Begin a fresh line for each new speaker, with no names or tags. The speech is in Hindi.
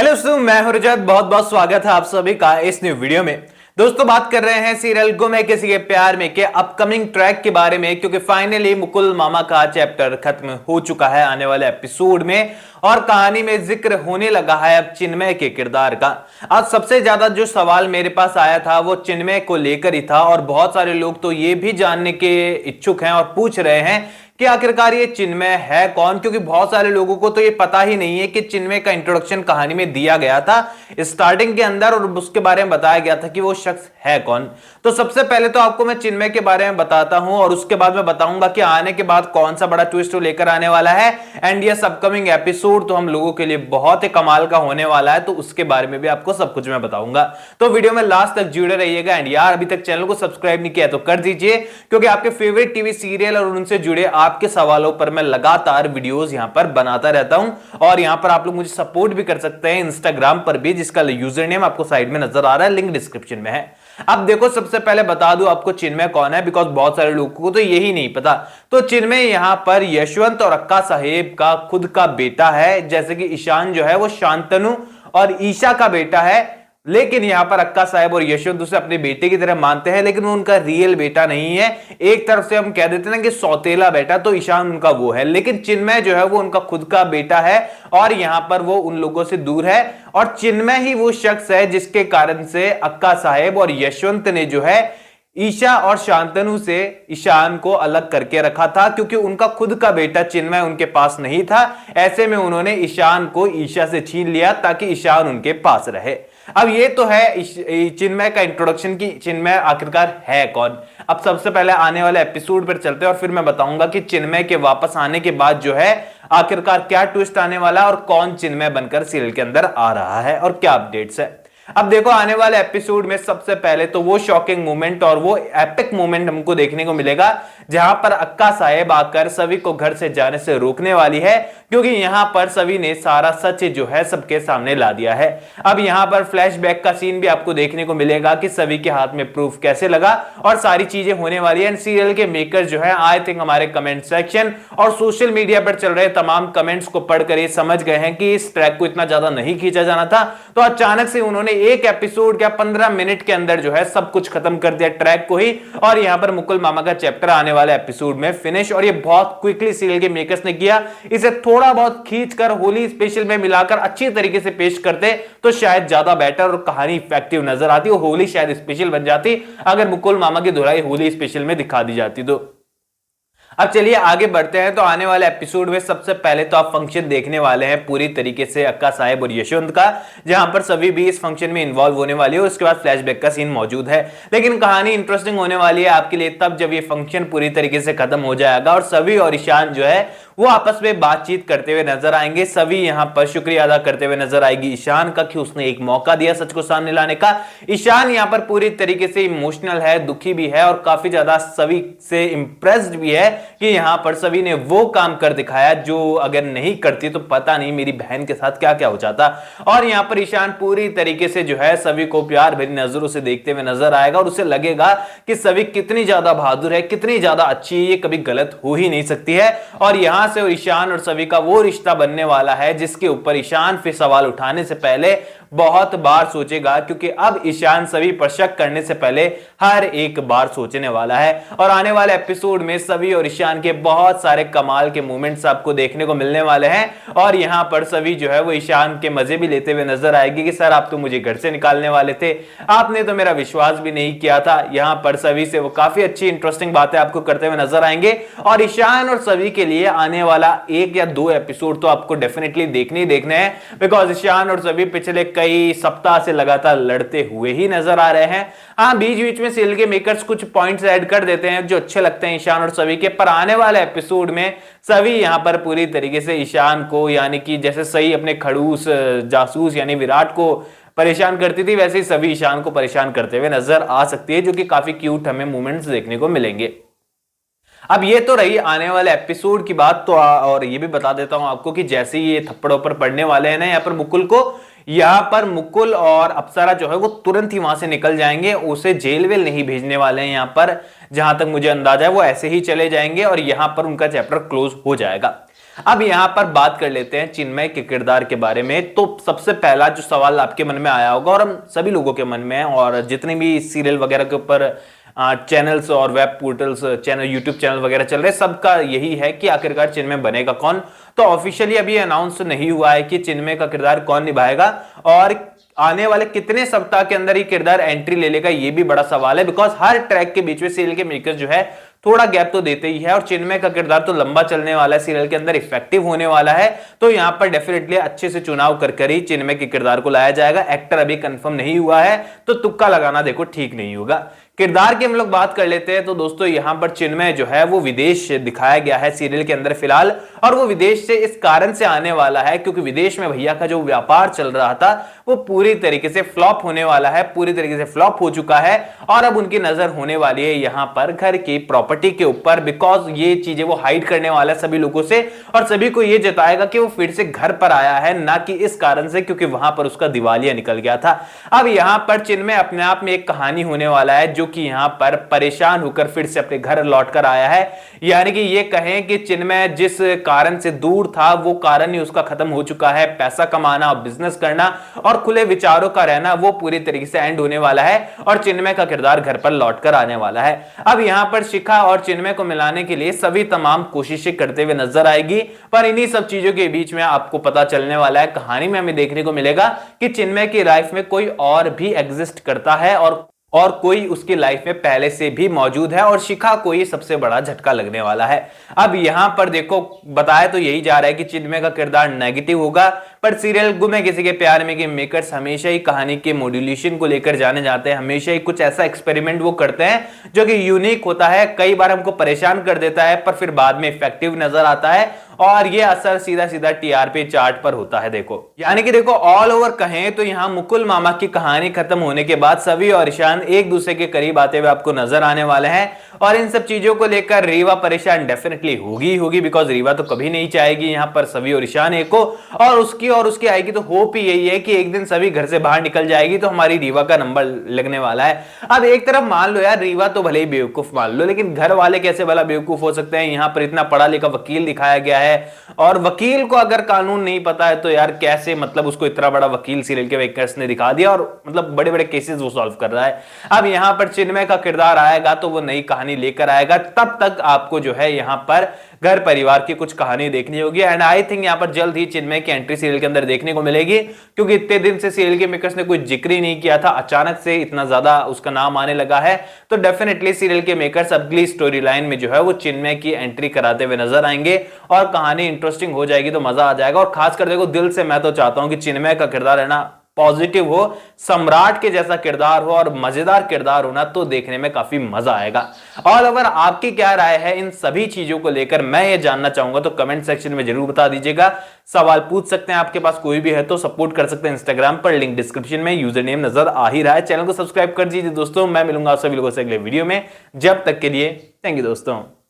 हेलो दोस्तों, मैं हूं रजत। बहुत बहुत स्वागत है आप सभी का इस न्यू वीडियो में। दोस्तों, बात कर रहे हैं सीरियल गुम है किसी के प्यार में के अपकमिंग ट्रैक के बारे में, क्योंकि फाइनली मुकुल मामा का चैप्टर खत्म हो चुका है आने वाले एपिसोड में और कहानी में जिक्र होने लगा है अब चिन्मय के किरदार का। आज सबसे ज्यादा जो सवाल मेरे पास आया था वो चिन्मय को लेकर ही था और बहुत सारे लोग तो ये भी जानने के इच्छुक हैं और पूछ रहे हैं कि आखिरकार ये चिन्मय है कौन, क्योंकि बहुत सारे लोगों को तो ये पता ही नहीं है कि चिन्मय का इंट्रोडक्शन कहानी में दिया गया था स्टार्टिंग के अंदर और उसके बारे में बताया गया था कि वो शख्स है कौन। तो सबसे पहले तो आपको मैं चिन्मय के बारे में बताता हूं और उसके बाद मैं बताऊंगा कि आने के बाद कौन सा बड़ा ट्विस्ट लेकर आने वाला है। एंड यस, अपकमिंग एपिसोड तो हम लोगों के लिए बहुत ही कमाल का होने वाला है, तो उसके बारे में भी आपको सब कुछ मैं बताऊंगा। तो वीडियो में लास्ट तक जुड़े रहिएगा। एंड यार, अभी तक चैनल को सब्सक्राइब नहीं किया तो कर दीजिए, क्योंकि आपके फेवरेट टीवी सीरियल और उनसे जुड़े आपके सवालों पर मैं लगातार वीडियोस यहां पर बनाता रहता हूं। और यहां पर आप लोग मुझे सपोर्ट भी कर सकते हैं इंस्टाग्राम पर भी, जिसका यूजर नेम आपको साइड में नजर आ रहा है, लिंक डिस्क्रिप्शन में है। अब देखो, सबसे पहले बता दूं आपको चिन्मय कौन है, बिकॉज बहुत सारे लोगों को तो यही नहीं पता। तो चिन्मय यहां पर यशवंत और अक्का साहेब का खुद का बेटा है, जैसे कि ईशान जो है वो शांतनु और ईशा का बेटा है। लेकिन यहां पर अक्का साहब और यशवंत उसे अपने बेटे की तरह मानते हैं, लेकिन वो उनका रियल बेटा नहीं है। एक तरफ से हम कह देते हैं ना कि सौतेला बेटा, तो ईशान उनका वो है, लेकिन चिन्मय जो है वो उनका खुद का बेटा है और यहां पर वो उन लोगों से दूर है। और चिन्मय ही वो शख्स है जिसके कारण से अक्का साहेब और यशवंत ने जो है ईशा और शांतनु से ईशान को अलग करके रखा था, क्योंकि उनका खुद का बेटा चिन्मय उनके पास नहीं था। ऐसे में उन्होंने ईशान को ईशा से छीन लिया ताकि ईशान उनके पास रहे। अब ये तो है चिन्मय का इंट्रोडक्शन की चिन्मय आखिरकार है कौन। अब सबसे पहले आने वाले एपिसोड पर चलते हैं और फिर मैं बताऊंगा कि चिन्मय के वापस आने के बाद जो है आखिरकार क्या ट्विस्ट आने वाला है और कौन चिन्मय बनकर सीरियल के अंदर आ रहा है और क्या अपडेट्स है। अब देखो, आने वाले एपिसोड में सबसे पहले तो वो शॉकिंग मोमेंट और वो एपिक मोमेंट हमको देखने को मिलेगा जहां पर अक्का साहेब आकर सभी को घर से जाने से रोकने वाली है, क्योंकि यहां पर सभी ने सारा सच जो है सबके सामने ला दिया है। अब यहां पर फ्लैशबैक का सीन भी आपको देखने को मिलेगा कि सभी के हाथ में प्रूफ कैसे लगा और सारी चीजें होने वाली है। सीरियल के मेकर जो है आई थिंक हमारे कमेंट सेक्शन और सोशल मीडिया पर चल रहे तमाम कमेंट्स को पढ़कर ये समझ गए हैं कि इस ट्रैक को इतना ज्यादा नहीं खींचा जाना था, तो अचानक से उन्होंने एक एपिसोड क्या 15 मिनट के अंदर जो है सब कुछ खत्म कर दिया ट्रैक को ही। और यहां पर मुकुल मामा का चैप्टर आने वाले एपिसोड में फिनिश, और ये बहुत क्विकली सीरियल के मेकर्स ने किया। इसे थोड़ा बहुत खींचकर होली स्पेशल में मिलाकर अच्छी तरीके से पेश करते तो शायद ज्यादा बेटर और कहानी इफेक्टिव नजर आती, और होली शायद स्पेशल बन जाती अगर मुकुल मामा की धुलाई होली स्पेशल में दिखा दी जाती तो। अब चलिए आगे बढ़ते हैं। तो आने वाले एपिसोड में सबसे पहले तो आप फंक्शन देखने वाले हैं पूरी तरीके से अक्का साहेब और यशवंत का, जहां पर सभी भी इस फंक्शन में इन्वॉल्व होने वाली है। उसके बाद फ्लैशबैक का सीन मौजूद है, लेकिन कहानी इंटरेस्टिंग होने वाली है आपके लिए तब जब ये फंक्शन पूरी तरीके से खत्म हो जाएगा और सभी और ईशान जो है वो आपस में बातचीत करते हुए नजर आएंगे। सभी यहां पर शुक्रिया अदा करते हुए नजर आएगी ईशान का कि उसने एक मौका दिया सच को सामने लाने का। ईशान यहां पर पूरी तरीके से इमोशनल है, दुखी भी है और काफी ज्यादा सभी से इंप्रेस्ड भी है कि यहां पर सभी ने वो काम कर दिखाया जो अगर नहीं करती तो पता नहीं मेरी बहन के साथ क्या क्या हो जाता। और यहां पर ईशान पूरी तरीके से जो है सभी को प्यार भरी नजरों से देखते हुए नजर आएगा और उसे लगेगा कि सभी कितनी ज्यादा बहादुर है, कितनी ज्यादा अच्छी है, ये कभी गलत हो ही नहीं सकती है। और यहां से ईशान और सभी का वो रिश्ता बनने वाला है जिसके ऊपर ईशान फिर सवाल उठाने से पहले बहुत बार सोचेगा, क्योंकि अब ईशान सभी पर शक करने से पहले हर एक बार सोचने वाला है। और आने वाले एपिसोड में सभी और ईशान के बहुत सारे कमाल के मोमेंट्स आपको देखने को मिलने वाले हैं। और यहां पर सभी जो है वो ईशान के मजे भी लेते हुए नजर आएगी कि सर आप तो मुझे घर से निकालने वाले थे, आपने तो मेरा विश्वास भी नहीं किया था। यहां पर सभी से वो काफी अच्छी इंटरेस्टिंग बातें आपको करते हुए नजर आएंगे। और ईशान और सभी के लिए आने वाला 1 या 2 एपिसोड तो आपको डेफिनेटली देखने ही देखने हैं, बिकॉज ईशान और सभी पिछले कई सप्ताह से लगातार लड़ते हुए ही नजर आ रहे हैं। हाँ, बीच बीच में सीरियल के मेकर्स कुछ पॉइंट्स ऐड कर देते हैं जो अच्छे लगते हैं ईशान और सभी के, पर आने वाले एपिसोड में सभी यहां पर पूरी तरीके से ईशान को, यानी कि जैसे सही अपने खड़ूस जासूस यानी विराट को परेशान करती थी, वैसे ही सभी ईशान को परेशान करते हुए नजर आ सकती है, जो कि काफी क्यूट हमें मोमेंट्स देखने को मिलेंगे। अब ये तो रही आने वाले एपिसोड की बात, तो और ये भी बता देता हूं आपको कि जैसे ही ये थप्पड़ों पर पड़ने वाले हैं ना यहाँ पर मुकुल को, यहां पर मुकुल और अप्सरा जो है वो तुरंत ही वहां से निकल जाएंगे, उसे जेल वेल नहीं भेजने वाले हैं। यहां पर जहां तक मुझे अंदाजा है वो ऐसे ही चले जाएंगे और यहां पर उनका चैप्टर क्लोज हो जाएगा। अब यहां पर बात कर लेते हैं चिन्मय के किरदार के बारे में। तो सबसे पहला जो सवाल आपके मन में आया होगा और हम सभी लोगों के मन में है, और जितने भी सीरियल वगैरह के ऊपर चैनल्स और web portals channel YouTube channel वगैरह चल रहे, सबका यही है कि आखिरकार चिन्मय बनेगा कौन। तो ऑफिशियली अभी अनाउंस नहीं हुआ है कि चिन्मय का किरदार कौन निभाएगा और आने वाले कितने सप्ताह के अंदर ये किरदार एंट्री ले लेगा, ये भी बड़ा सवाल है। बिकॉज हर ट्रैक के बीच में सीरियल के मेकर्स जो है थोड़ा गैप तो देते ही है, और चिन्मय का किरदार तो लंबा चलने वाला है, सीरियल के अंदर इफेक्टिव होने वाला है। तो यहां पर डेफिनेटली अच्छे से चुनाव कर ही चिन्मय के किरदार को लाया जाएगा। एक्टर अभी कंफर्म नहीं हुआ है, तो तुक्का लगाना देखो ठीक नहीं होगा। किरदार की हम लोग बात कर लेते हैं। तो दोस्तों यहां पर चिन्मय जो है वो विदेश दिखाया गया है सीरियल के अंदर फिलहाल, और वो विदेश से इस कारण से आने वाला है क्योंकि विदेश में भैया का जो व्यापार चल रहा था वो पूरी तरीके से फ्लॉप होने वाला है, पूरी तरीके से फ्लॉप हो चुका है, और अब उनकी नजर होने वाली है यहां पर घर की प्रॉपर्टी के ऊपर। बिकॉज ये चीजें वो हाइड करने वाला है सभी लोगों से, और सभी को ये जताएगा कि वो फिर से घर पर आया है, ना कि इस कारण से क्योंकि वहां पर उसका दिवालिया निकल गया था। अब यहां पर चिन्मय अपने आप में एक कहानी होने वाला है, जो कि यहां पर परेशान होकर फिर से अपने घर लौटकर आया है। यानी कि ये कहें कि चिन्मय जिस कारण से दूर था वो कारण ही उसका खत्म हो चुका है। पैसा कमाना, बिजनेस करना और खुले विचारों का रहना वो पूरी तरीके से एंड होने वाला है, और चिन्मय का किरदार घर पर लौटकर आने वाला है। अब यहां पर शिखा और चिन्मय को मिलाने के लिए सभी तमाम कोशिशें करते हुए नजर आएगी, पर इन्हीं सब चीजों के बीच में आपको पता चलने वाला है, कहानी में हमें देखने को मिलेगा कि चिन्मय की लाइफ में कोई और भी एग्जिस्ट करता है, और कोई उसकी लाइफ में पहले से भी मौजूद है, और शिखा को ये सबसे बड़ा झटका लगने वाला है। अब यहां पर देखो बताया तो यही जा रहा है कि चिन्मय का किरदार नेगेटिव होगा, पर सीरियल गुम है किसी के प्यार में के मेकर्स हमेशा ही कहानी के मॉड्यूलेशन को लेकर जाने जाते हैं। हमेशा ही कुछ ऐसा एक्सपेरिमेंट वो करते हैं जो कि यूनिक होता है, कई बार हमको परेशान कर देता है, पर फिर बाद में इफेक्टिव नजर आता है, और ये असर सीधा सीधा टीआरपी चार्ट पर होता है। देखो यानी कि देखो ऑल ओवर कहें तो यहां मुकुल मामा की कहानी खत्म होने के बाद सभी और ईशान एक दूसरे के करीब आते हुए आपको नजर आने वाले हैं, और इन सब चीजों को लेकर रीवा परेशान डेफिनेटली होगी, बिकॉज रीवा तो कभी नहीं चाहेगी यहां पर सभी और ईशान एक को, और उसकी आएगी तो होप ही यही है कि एक दिन सभी घर से बाहर निकल जाएगी तो हमारी रीवा का नंबर लगने वाला है। अब एक तरफ मान लो यार रीवा तो भले ही बेवकूफ मान लो, लेकिन घर वाले कैसे भला बेवकूफ हो सकते हैं। यहां पर इतना पढ़ा लिखा वकील दिखाया गया है, और वकील को अगर कानून नहीं पता है तो यार कैसे, मतलब उसको इतना बड़ा वकील सीरियल के मेकर्स ने दिखा दिया, और मतलब बड़े बड़े केसेस वो सॉल्व कर रहा है। अब यहां पर चिन्मय का किरदार आएगा तो वो नई कहानी लेकर आएगा, तब तक आपको जो है यहां पर घर परिवार की कुछ कहानी देखनी होगी, एंड आई थिंक यहां पर जल्द ही चिन्मय की एंट्री सीरियल के अंदर देखने को मिलेगी, क्योंकि इतने दिन से सीरियल के मेकर्स ने कोई जिक्र ही नहीं किया था, अचानक से इतना ज्यादा उसका नाम आने लगा है। तो डेफिनेटली सीरियल के मेकर्स अगली स्टोरी लाइन में जो है वो चिन्मय की एंट्री कराते हुए नजर आएंगे, और कहानी इंटरेस्टिंग हो जाएगी तो मजा आ जाएगा। और खासकर देखो दिल से मैं तो चाहता हूं कि चिन्मय का किरदार है ना पॉजिटिव हो, सम्राट के जैसा किरदार हो, और मजेदार किरदार होना, तो देखने में काफी मजा आएगा। और अगर आपकी क्या राय है इन सभी चीजों को लेकर मैं ये जानना चाहूंगा, तो कमेंट सेक्शन में जरूर बता दीजिएगा। सवाल पूछ सकते हैं, आपके पास कोई भी है तो सपोर्ट कर सकते हैं इंस्टाग्राम पर, लिंक डिस्क्रिप्शन में, यूजर नेम नजर आ ही रहा है। चैनल को सब्सक्राइब कर दीजिए दोस्तों। मैं मिलूंगा आप सभी लोगों से अगले वीडियो में, जब तक के लिए थैंक यू दोस्तों।